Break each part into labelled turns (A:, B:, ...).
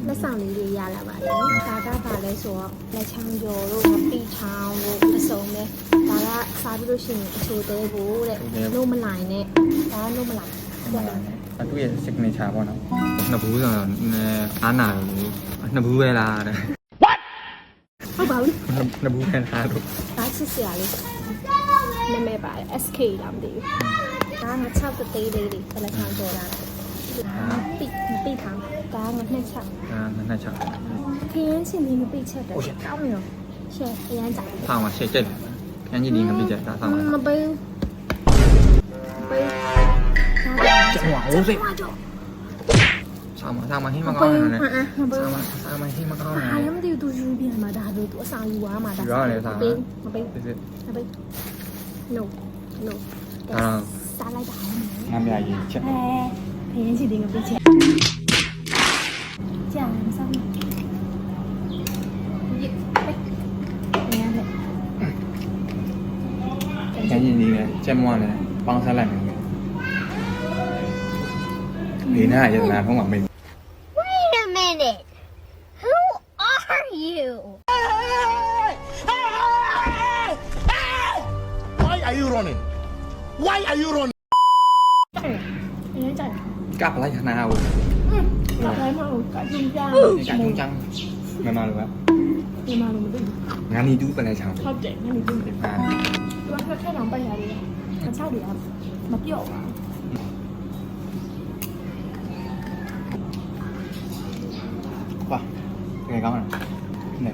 A: လက်ဆောင်လေးတွေရလာပါတယ်ဒါကပါလဲဆိုတော့လက်ချောင်းကျော်တို့မပိချောင်းတို့အစုံနဲ့ဒါကစားပြီးလို့ရှိရင်အချိုသေးဖို့တဲ့နို့မလိုက်နဲ့ဒါနို့မလိုက်
B: အတူရဲ့ signature ပေါ့နော်နှစ်ဘူးဆိုတော့အားနာလို့နှစ်ဘူးပဲလားတဲ့
A: ဟုတ်ပါဘူး
B: နှစ်ဘူးပဲလားလို့
A: ဒါချစ်စရာလေးနာမည်ပါတယ် SK လားမသိဘူးဒါငါ6တသေးလေးတွေလက်ချောင်းကျော်လာပိထောင်ဒါငါနှစ်ချက်
B: နှစ်ချက်
A: ခရမ်းချင်းလေးမပိချက်တယ်ကောင်းရောရှယ်အရမ်းကြိုက်
B: ဖောင်မှာရှယ်ကျက်ခန်းကြီးဒီငါပိချက်ဒါဖောင်မှာ
A: မပေး
B: ကျန်ဟိုးစိဆောင်းမှာဟင်းမကောင်းနေတယ်ဆောင်းမှာဟင်းမကောင်းနေတယ်
A: အားလည်းမသိဘူးသူယူပြန်မှာဒါတို့သူအစာယူသွားမှာဒါမပေးno စားလိုက်တာ
B: ငါမြာကြီးချက်
A: ခရမ်းချင်းလေးငါပိချက်ကြံစမ်း
B: ခန်းကြီးဒီနဲ့ချက်မွားနဲ့ပေါင်းစားလိုက်မယ်ဒီနာရတနာဖုံးမှာမေး
A: Wait a minute Who are you
C: Why are you running Why are you running
B: ကပ်လိုက်နာဦး
A: ကပ်လိုက်မဟုတ်ကကြုံကြ
B: မြန်မာလိုပဲ
A: မြန်မာလိုမသိ
B: ငါနီတူးပလဲချောင်း
A: ဟုတ်တယ်ငါနီတူးပလဲချောင်းသူကထက်အောင်ပတ်ရတယ်မချတယ်မပြော့ပါ
B: 哇，这个干嘛？那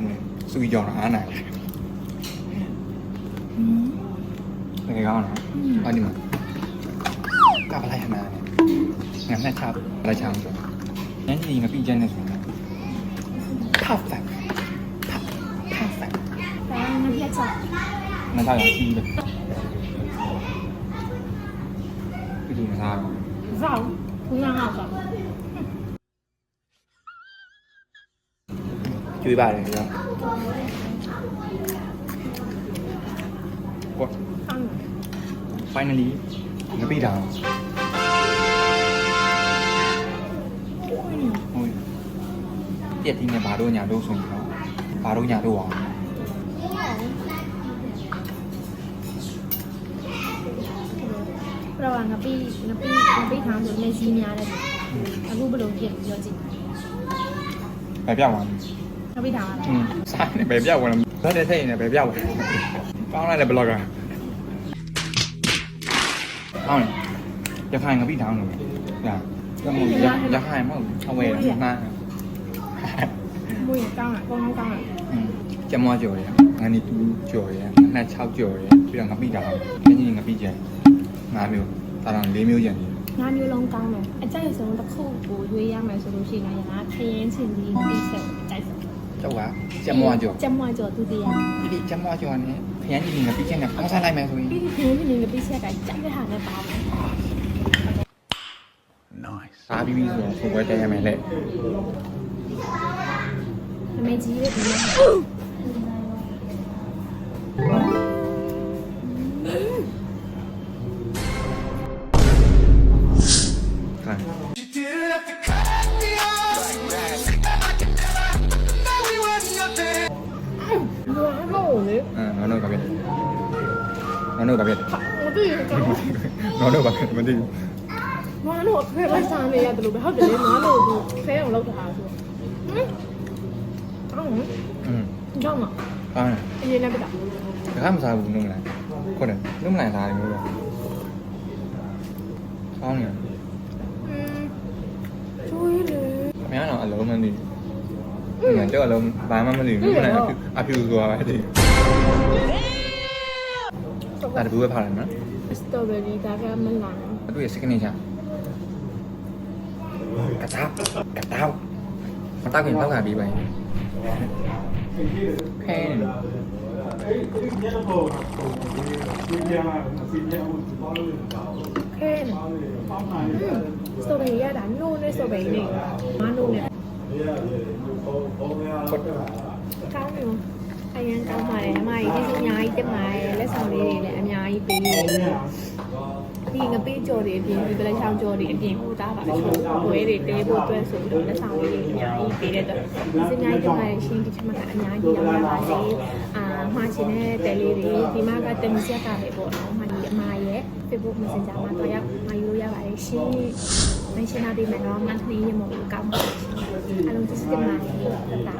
B: 睡觉呢？俺来。这个干嘛？啊你们，干不来嘛？俺那差不来强着，人家应该比较那什么，perfect，perfect。
A: 那别吵。
B: 那他要低的。不就那啥？
A: 绕，不让绕绕。
B: ကျွေးပါတယ်ကြောကို finally ငပိတာဟုတ်ပြက်တင်းနဲ့ဘာတို့ညာတို့ဆိုရင်တော့ဘာတို့ညာတို့အောင်
A: ပရောငပိထောင်ဆိုနေစီများတယ်အခုဘယ်လိုပြည့်ပြောကြည့်
B: ပဲပြောင်းသွား
A: ငပိထောင်
B: စားနေပဲပြောင်းသွားတယ်လက်တဲ့ထိတ်နေပဲပြောင်းသွားကောင်းလိုက်တဲ့ blogger ဟုတ်ရခိုင်ငပိထောင်လို့ညာကမို့ရခိုင်မဟုတ်အဝဲမှား
A: မွေးကောင်းလားကောင်းကောင်းလား
B: ကျမကြော်ရငါနီတူကြော်ရနှစ်6ကြော်ရပြီးတော့ငပိထောင်ခင်းကြီးငပိကျန်5မျိုးဒါတော့4မျိုးကျန်တယ်
A: 5မျိုးလုံးကောင်းတယ်အကြိုက်ဆုံးတစ်ခုကိုရွေးရမယ်ဆိုလို့ရှိရင်လည်းငါခရင်ချင်းကြီးပြီးဆက်အကြိုက်ဆုံး
B: ကျောက်ကကျမကြော်
A: သူတရား
B: ဒီကျမကြော်နဲ့ခရမ်းကြီးငပိကျန်နဲ့ပေါင်းစားလိုက်မယ်ဆိုရင်
A: ဒီခရင်ကြီးငပိချက်ကကြိုက်တဲ့ဟာနဲ့ပေါင်းတယ်
B: nice စားပြီးပြီဆိုတော့ဆိုပွဲတက်ရမယ်လေ
A: အမေကြီးရဲ့ဒီမှာ
B: နော်နော်ဘာဖြစ်နော်ဘာဖြစ်
A: မသိဘူး
B: နော်ဘာဖြစ်မသိဘူး
A: ငါတို့ဖဲလိုက်စားနေရတယ်လို့ပဲဟုတ်တယ်လေငါတို့ဖဲအောင်လုပ်တာဆိုကြောက်မှာအရင်လည်းပြတာ
B: ဒါမှမစားဘူးနုံးလိုက်ဟုတ်တယ်နုံးလိုက်စားတယ်မျိုးတော့ကောင်းနေ
A: ကျွေးလေ
B: အများတော့အလုံးမသိဘူးငါတော့အလုံးဘာမှမသိဘူးနုံးလိုက်အဖြူသွားပဲဒီဒါတဘူးပဲဖားတယ်နော်
A: စတော်ဘယ်ရီဒါကမလာ
B: သူရဲ့ signature กระเต้ากินเต้าขาบีไปแค่
A: สเปรย์ด่านนู่นในสเปรย์นี่มานู่นเนี่ยก้าวอยู่အရင်ကောင်းပါတယ်အမကြီးဒီစညာကြီးတက်မှာလက်ဆောင်လေးတွေလည်းအများကြီးပေးနေတယ် ဒီငပေးကြော်တွေအပြင်ဒီပလက်ချောင်းကြော်တွေအပြင်ဟိုသားပါအချို့ဝဲတွေတဲဖို့အတွက်ဆိုတော့လက်ဆောင်လေးအများကြီးပေးတဲ့အတွက်ဒီစညာကြီးတွေရှင်းဒီချက်မှကအများကြီးရောက်လာပါစေမှာချင်တဲ့တဲလေးတွေဒီမှာကတင်ဆက်ကပဲပေါ့နော်မှာဒီအမရဲ့ Facebook Messenger မှာတော့ရောက်မှာယူလို့ရပါတယ်ရှင်းမရှင်းနာပေးမယ်နော်မန်ထလီရေမဟုတ်ကောင်းပါဘူးအလုံးစုံတင်ပါတယ်တတ်တာ